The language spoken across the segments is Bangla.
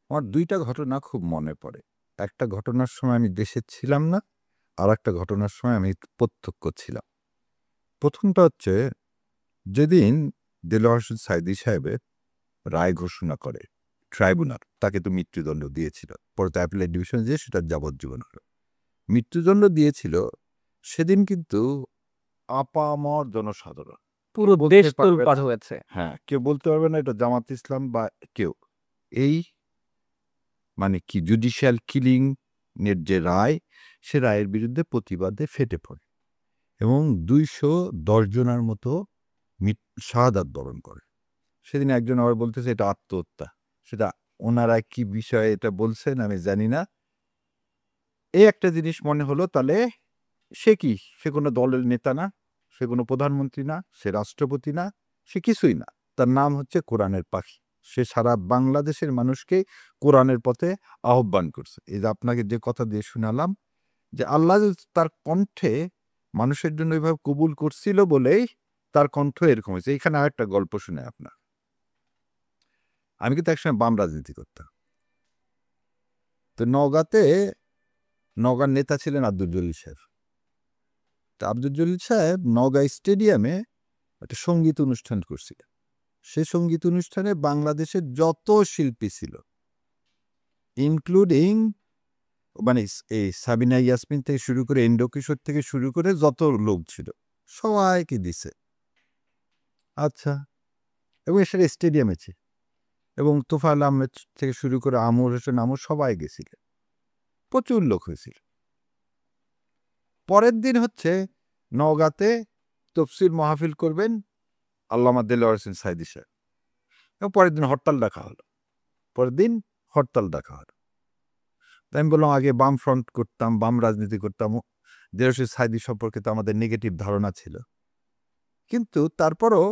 আমার ২ টা ঘটনা খুব মনে পড়ে। একটা ঘটনার সময় আমি দেশে ছিলাম না, আরেকটা ঘটনার সময় আমি প্রত্যক্ষ ছিলাম। ১ম টা হচ্ছে যেদিন দেলোয়ার হোসেন সাঈদী সাহেবের রায় ঘোষণা করে ট্রাইব্যুনাল, তাকে তো মৃত্যুদণ্ড দিয়েছিল। পরে তো অ্যাপিলেট ডিভিশনে যেয়ে সেটা যাবজ্জীবন হলো। মৃত্যুদণ্ড দিয়েছিল, সেদিন কিন্তু আপামর জনসাধারণ। পুরো বলতে দেশ পারবে তোলপাড় না, হয়েছে। হ্যাঁ, কেউ বলতে পারবে না এটা জামাত ইসলাম বা কেউ। এই মানে কি জুডিশিয়াল কিলিং এর যে রায়, সে রায়ের বিরুদ্ধে প্রতিবাদে ফেটে পড়ে এবং ২১০ জনের মতো শাহাদাত বরণ করে। সেদিন একজন আবার বলতেছে এটা আত্মহত্যা। সেটা ওনারা কি বিষয়ে এটা বলছেন আমি জানি না। এই একটা জিনিস মনে হলো, তাহলে সে কি? সে কোনো দলের নেতা না, সে কোনো প্রধানমন্ত্রী না, সে রাষ্ট্রপতি না, সে কিছুই না। তার নাম হচ্ছে কোরআনের পাখি। সে সারা বাংলাদেশের মানুষকে কোরআনের পথে আহ্বান করছে। এই যে আপনাকে যে কথা দিয়ে শুনালাম যে আল্লাহ যে তার কণ্ঠে মানুষের জন্য এভাবে কবুল করছিল বলেই তার কণ্ঠ এরকম হয়েছে। এইখানে আরেকটা গল্প শুনাই আপনার। আমি কিন্তু একসময় বাম রাজনীতি করতাম। তো নওগাঁর নেতা ছিলেন আব্দুল জলিল সাহেব। তো আব্দুল জলিল সাহেব নওগাঁ স্টেডিয়ামে একটা সঙ্গীত অনুষ্ঠান করছিলেন। সেই সঙ্গীত অনুষ্ঠানে বাংলাদেশের যত শিল্পী ছিল, ইনক্লুডিং মানে এই সাবিনা ইয়াসমিন থেকে শুরু করে এন্ড্র কিশোর থেকে শুরু করে যত লোক ছিল, সবাইকে দিছে। আচ্ছা, এবং সেটা স্টেডিয়ামে ছিল এবং তোফায়েল আহমেদ থেকে শুরু করে আমর হোসেন আমর সবাই গেছিলেন। প্রচুর লোক হয়েছিল। পরের দিন হচ্ছে নওগাঁতে তফসির মাহফিল করবেন আল্লামা দেলোয়ার হোসেন সাঈদী সাহেব, এবং পরের দিন হরতাল ডাকা হলো। পরের দিন হরতাল ডাকা হলো। তাই আমি বললাম আগে বাম ফ্রন্ট করতাম, বাম রাজনীতি করতাম, দেলোয়ার হোসেন সাঈদী সম্পর্কে তো আমাদের নেগেটিভ ধারণা ছিল। কিন্তু তারপরও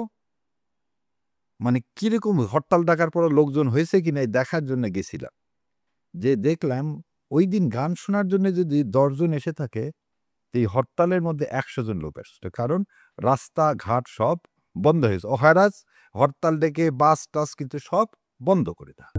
মানে কিরকম হরতাল ডাকার পরও লোকজন হয়েছে কিনা এই দেখার জন্য গেছিলাম। যে দেখলাম ওই দিন গান শোনার জন্য যদি ১০ জন এসে থাকে, এই হরতালের মধ্যে ১০০ জন লোক আসছে। কারণ রাস্তাঘাট সব বন্ধ হয়েছে। অহেরাজ হরতাল ডেকে বাস-টাস কিন্তু সব বন্ধ করে দেয়।